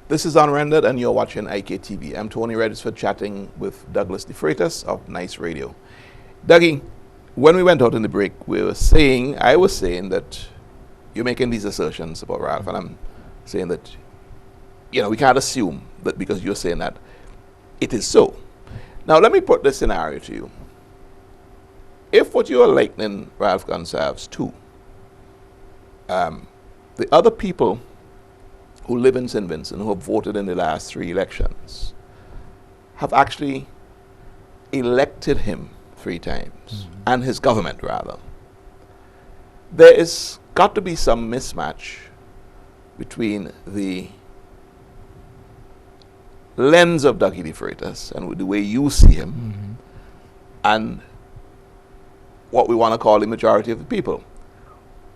This is Unrendered, and you're watching IKTV. I'm Tony Regisford chatting with Douglas DeFreitas of Nice Radio. Dougie, when we went out in the break, I was saying that you're making these assertions about Ralph, and I'm saying that, we can't assume that because you're saying that it is so. Now, let me put this scenario to you. If what you are likening Ralph Gonsalves to, the other people who live in St. Vincent, who have voted in the last 3 elections, have actually elected him 3 times, and his government, rather. There is got to be some mismatch between the lens of Dougie DeFreitas and the way you see him and what we want to call the majority of the people.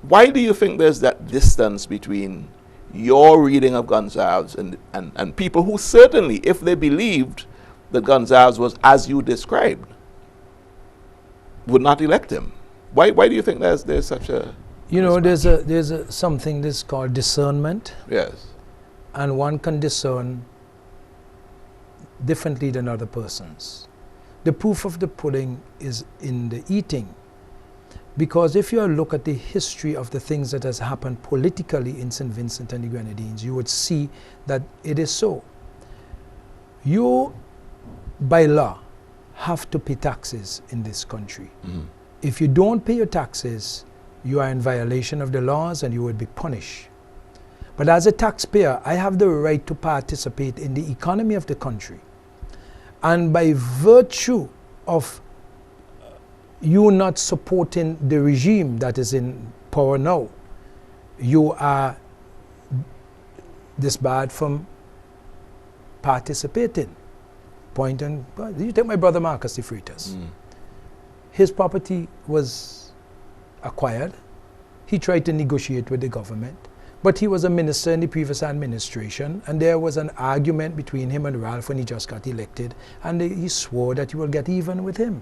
Why do you think there's that distance between your reading of Gonsalves and people who certainly, if they believed that Gonsalves was as you described, would not elect him? Why do you think there's such a mismatch? there's something that's called discernment. Yes. And one can discern differently than other persons. The proof of the pudding is in the eating. Because if you look at the history of the things that has happened politically in St. Vincent and the Grenadines, you would see that it is so. You, by law, have to pay taxes in this country. If you don't pay your taxes, you are in violation of the laws and you would be punished. But as a taxpayer, I have the right to participate in the economy of the country. And by virtue of you not supporting the regime that is in power now, you are disbarred from participating. You take my brother Marcus DeFreitas. His property was acquired. He tried to negotiate with the government, but he was a minister in the previous administration, and there was an argument between him and Ralph when he just got elected, and he swore that he will get even with him.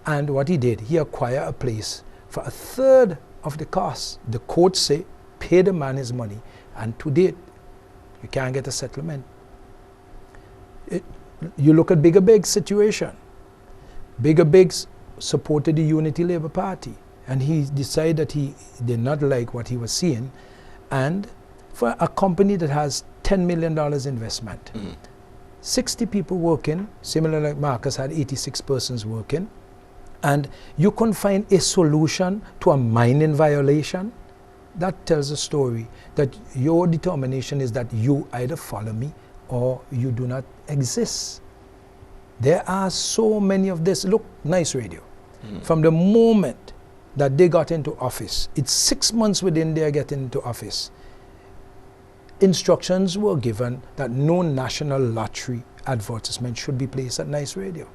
And what he did, he acquired a place for 1/3 of the cost. The court say, pay the man his money, and to date, you can't get a settlement. You look at Bigger Biggs' situation. Bigger Biggs supported the Unity Labour Party, and he decided that he did not like what he was seeing, and for a company that has $10 million investment, 60 people working, similar like Marcus had 86 persons working, and you couldn't find a solution to a mining violation. That tells a story that your determination is that you either follow me or you do not exist. There are so many of this. Look, Nice Radio. From the moment that they got into office, it's 6 months within their getting into office, instructions were given that no national lottery advertisement should be placed at Nice Radio.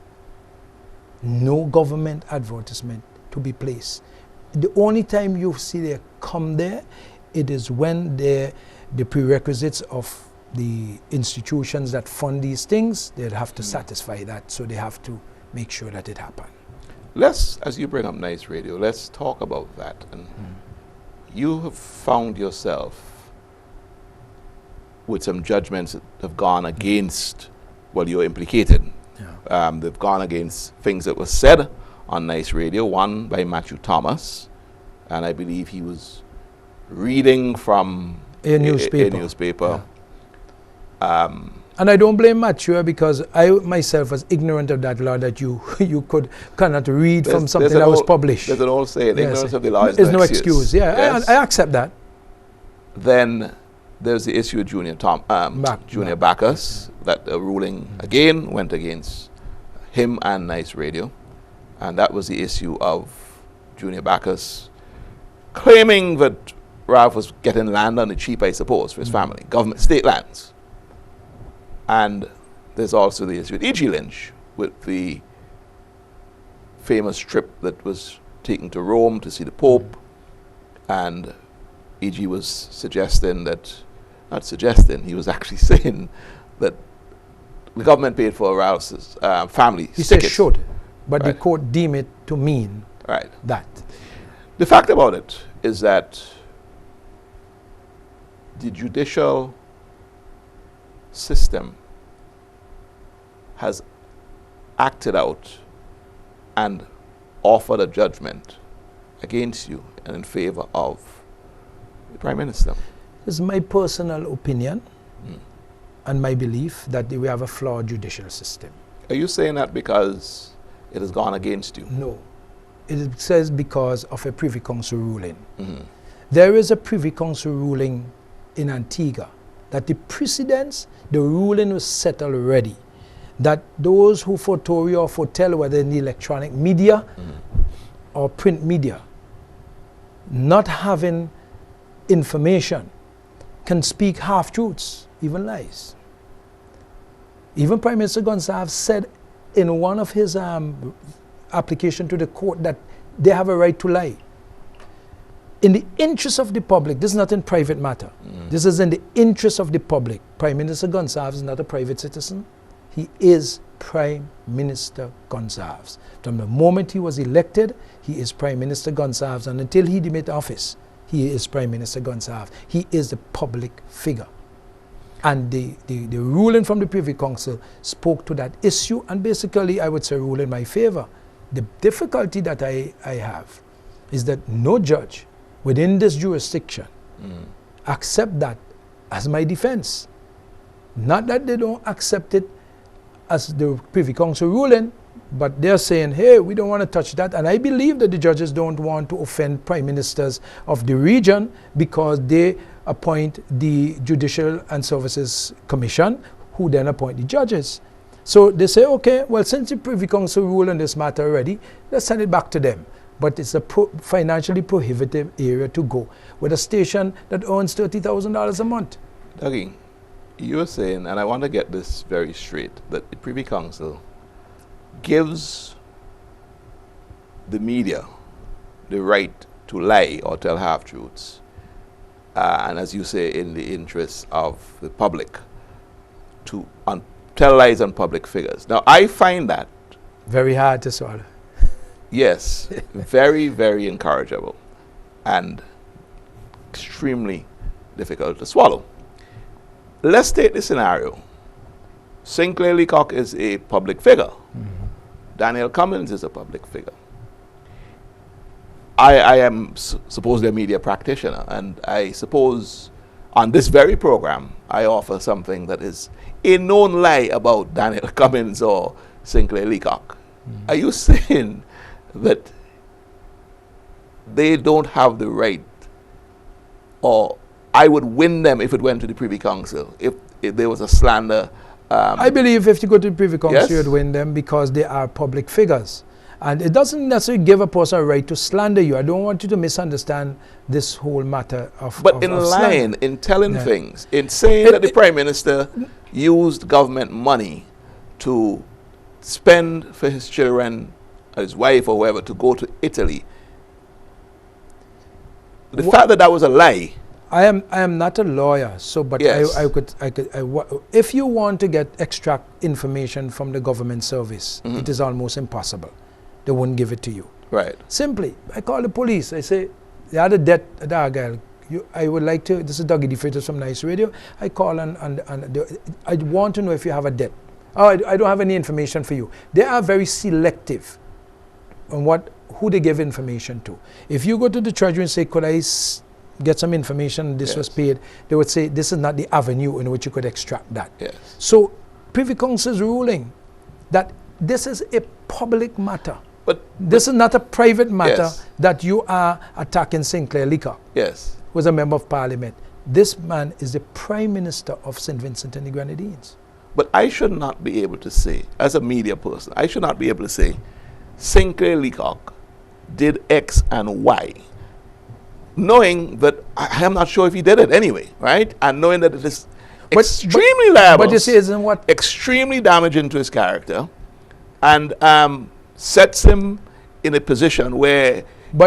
No government advertisement to be placed. The only time you see they come there, it is when the prerequisites of the institutions that fund these things, they'll have to satisfy that, so they have to make sure that it happens. As you bring up Nice Radio, let's talk about that. And you have found yourself with some judgments that have gone against, you're implicated. They've gone against things that were said on Nice Radio, one by Matthew Thomas, and I believe he was reading from a newspaper. And I don't blame Matthew, because I myself was ignorant of that law that you cannot read from something that was published. There's an old saying, ignorance of the law is no excuse. Yeah, yes. I accept that. Then there's the issue of Junior Bacchus, that the ruling again went against him and Nice Radio, and that was the issue of Junior Bacchus claiming that Ralph was getting land on the cheap, I suppose, for his family, government, state lands. And there's also the issue with E.G. Lynch, with the famous trip that was taken to Rome to see the Pope, and E.G. was suggesting that, not suggesting, he was actually saying that the government paid for Ralph's family. He said should, but the court deemed it to mean that. The fact about it is that the judicial system has acted out and offered a judgment against you and in favor of the Prime Minister? It's my personal opinion and my belief that we have a flawed judicial system. Are you saying that because it has gone against you? No. It says because of a Privy Council ruling. There is a Privy Council ruling in Antigua that the precedents, the ruling was set already, that those who foretell or foretell, whether in the electronic media or print media, not having information, can speak half-truths, even lies. Even Prime Minister Gonsalves said in one of his application to the court that they have a right to lie. In the interest of the public, this is not in private matter. This is in the interest of the public. Prime Minister Gonsalves is not a private citizen. He is Prime Minister Gonsalves. From the moment he was elected, he is Prime Minister Gonsalves, and until he demit office, he is Prime Minister Gonsalves. He is the public figure. And the ruling from the Privy Council spoke to that issue, and basically I would say rule in my favor. The difficulty that I have is that no judge within this jurisdiction accept that as my defense. Not that they don't accept it as the Privy Council ruling, but they're saying, hey, we don't want to touch that. And I believe that the judges don't want to offend prime ministers of the region because they appoint the Judicial and Services Commission, who then appoint the judges. So they say, okay, well, since the Privy Council ruled on this matter already, let's send it back to them. But it's a financially prohibitive area to go with a station that earns $30,000 a month. Dougie, you're saying, and I want to get this very straight, that the Privy Council gives the media the right to lie or tell half-truths, and as you say, in the interests of the public, to tell lies on public figures. Now, I find that very hard to swallow. Yes, very, very incorrigible and extremely difficult to swallow. Let's take the scenario. Sinclair Leacock is a public figure. Daniel Cummins is a public figure. I am supposedly a media practitioner, and I suppose on this very program I offer something that is a known lie about Daniel Cummins or Sinclair Leacock. Are you saying that they don't have the right, or I would win them if it went to the Privy Council, if there was a slander? I believe if you go to the Privy Council, yes, you'd win them because they are public figures. And it doesn't necessarily give a person a right to slander you. I don't want you to misunderstand this whole matter of But in lying, in telling things, in saying that the Prime Minister used government money to spend for his children, his wife or whoever, to go to Italy. The fact that that was a lie. I am not a lawyer, so but yes, if you want to extract information from the government service, it is almost impossible. They won't give it to you. Right. Simply, I call the police. I say, they had a debt at Argyle. I would like to, this is Dougie DeFreitas from Nice Radio. I call and I want to know if you have a debt. Oh, I don't have any information for you. They are very selective on who they give information to. If you go to the Treasury and say, could I get some information, this was paid, they would say, this is not the avenue in which you could extract that. Yes. So, Privy Council's ruling that this is a public matter. But this is not a private matter that you are attacking Sinclair Leacock. Yes. Who was a member of parliament. This man is the Prime Minister of St. Vincent and the Grenadines. But I should not be able to say, as a media person, I should not be able to say, Sinclair Leacock did X and Y, knowing that I am not sure if he did it anyway, right? And knowing that it is extremely liable. But you see, isn't what? Extremely damaging to his character, and sets him in a position where,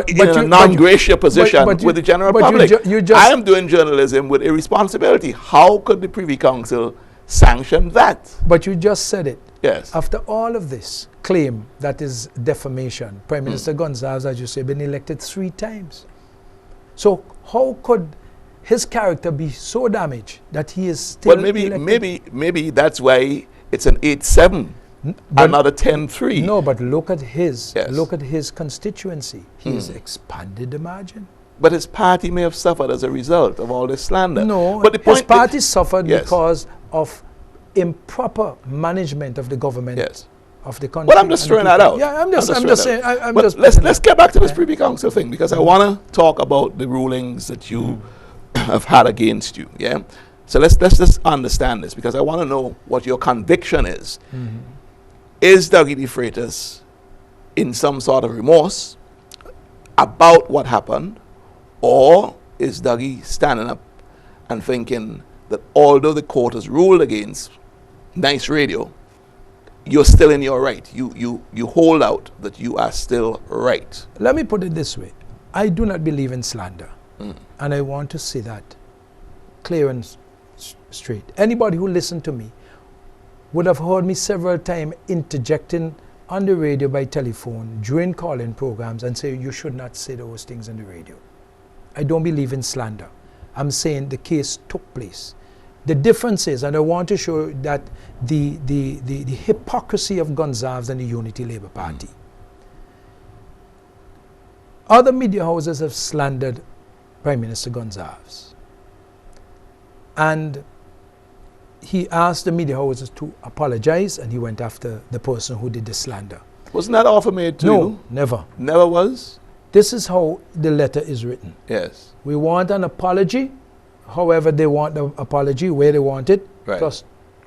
in a non-gracious position with the general public. I am doing journalism with a responsibility. How could the Privy Council sanction that? But you just said it. Yes. After all of this claim that is defamation, Prime Minister Gonsalves, as you say, been elected 3 times. So how could his character be so damaged that he is still Well, elected. maybe that's why it's an 8-7, another 10-3. No, but look at his Yes. constituency. He has expanded the margin. But his party may have suffered as a result of all this slander. No, but the his point party suffered Yes. because of improper management of the government Yes. of the country. Well, I'm just and throwing the that people. out. Yeah, I'm just saying. I'm But just let's get back to this Privy Council thing, because I want to talk about the rulings that you have had against you. Yeah. So let's just understand this, because I want to know what your conviction is. Is Dougie DeFreitas in some sort of remorse about what happened, or is Dougie standing up and thinking that although the court has ruled against Nice Radio, you're still in your right? You hold out that you are still right. Let me put it this way. I do not believe in slander. And I want to say that clear and straight. Anybody who listened to me would have heard me several times interjecting on the radio by telephone during call-in programs and say you should not say those things on the radio. I don't believe in slander. I'm saying the case took place. The difference is, and I want to show that the hypocrisy of Gonzalez and the Unity Labour Party. Other media houses have slandered Prime Minister Gonzalez. And he asked the media houses to apologize, and he went after the person who did the slander. Wasn't that offer made to No, you? never. Never was? This is how the letter is written. Yes. We want an apology, however they want the apology, where they want it, Right. plus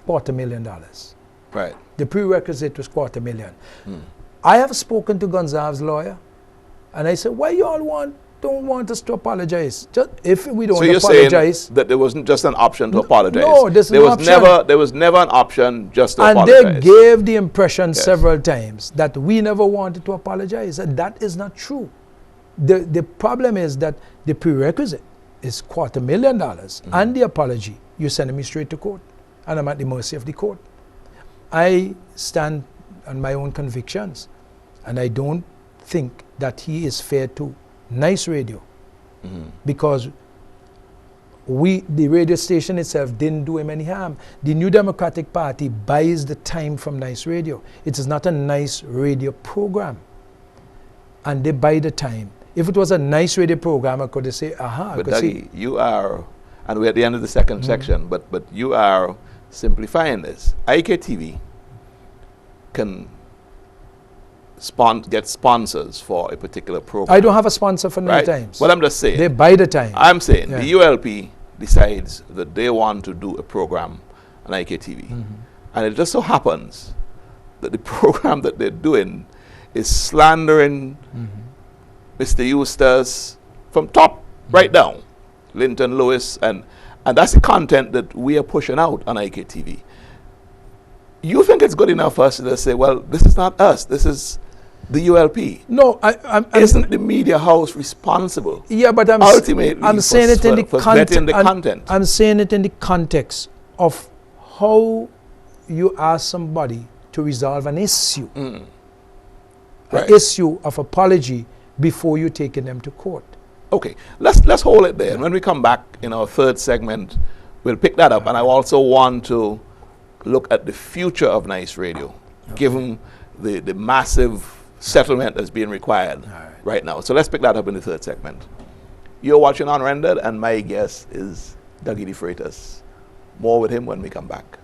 $250,000. Right. The prerequisite was $250,000. I have spoken to Gonzalez's lawyer, and I said, why you all don't want us to apologize? Just if we don't So you're apologize. saying that there wasn't just an option to apologize? No, there's there an was option. There was never an option just to And apologize. they gave the impression Yes. several times that we never wanted to apologize, and that is not true. The problem is that the prerequisite is $250,000, and the apology, you're sending me straight to court, and I'm at the mercy of the court. I stand on my own convictions, and I don't think that he is fair to Nice Radio, because the radio station itself didn't do him any harm. The New Democratic Party buys the time from Nice Radio. It is not a Nice Radio program, and they buy the time. If it was a Nice Radio program, I could say, aha. But Dougie, you are, and we're at the end of the second section, but you are simplifying this. IKTV can get sponsors for a particular program. I don't have a sponsor for New right? Times. Well, I'm just saying. They buy the time. I'm saying Yeah. the ULP decides that they want to do a program on IKTV. And it just so happens that the program that they're doing is slandering Mr. Eustace from top right down, Linton Lewis, and that's the content that we are pushing out on IKTV. You think it's good enough for us to say, well, this is not us, this is the ULP? No, Isn't the media house responsible? Yeah, but ultimately I'm saying it in the content. I'm saying it in the context of how you ask somebody to resolve an issue, Right. an issue of apology before you taking them to court. Okay, let's hold it there. And when we come back in our third segment, we'll pick that up. And I also want to look at the future of Nice Radio, given the massive settlement that's being required right now. So let's pick that up in the third segment. You're watching Unrendered, and my guest is Dougie DeFreitas. More with him when we come back.